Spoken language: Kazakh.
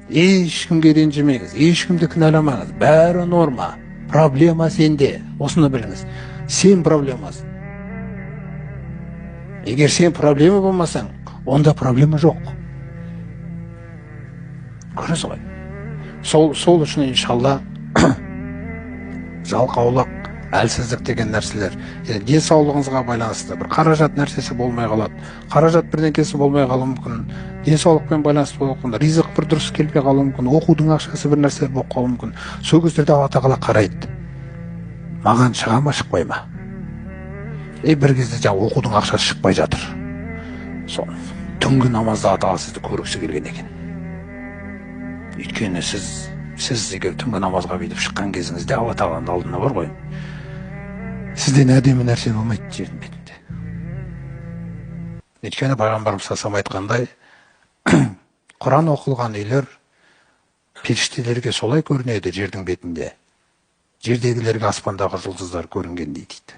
Ешкімге ренжімеңіз, ешкімді кінәламаңыз, бәрі норма. Проблема сенде. Осыны біліңіз. Сен проблемасың. Егер сен проблема болмасаң, онда проблема жоқ. Көресіз ғой. Сол үшін иншалла жалқаулық, әлсіздік деген нәрселер денсаулығыңызға байланысты. Бір қаражат нәрсесі болмай қалады. Қаражат бірдеңкесі болмай қалуы мүмкін. Денсаулықпен байланысты болуы мүмкін. Ризық бір дұрыс келмей қалуы мүмкін. Оқудың ақшасы бір нәрсе болып қалуы мүмкін. Сол кездерде Алла тағала қарайды. Маған шыға ма, шықпай ма? Бір кезде жаңа оқудың ақшасы шықпай жатыр. Сол түнгі намазда Алла сізді көргісі келген екен. Өйткені сіз егер түнгі намазға бүйтіп шыққан кезіңізде Алла тағаланың алдында бар ғой. Сізден әдемі нәрсе болмайды жердің бетінде. Өйткені пайғамбарымыз саллаллаху алейхи айтқандай, Құран оқылған үйлер періштелерге солай көрінеді жердің бетінде. Жердегілерге аспандағы жұлдыздар көрінгендей дейді.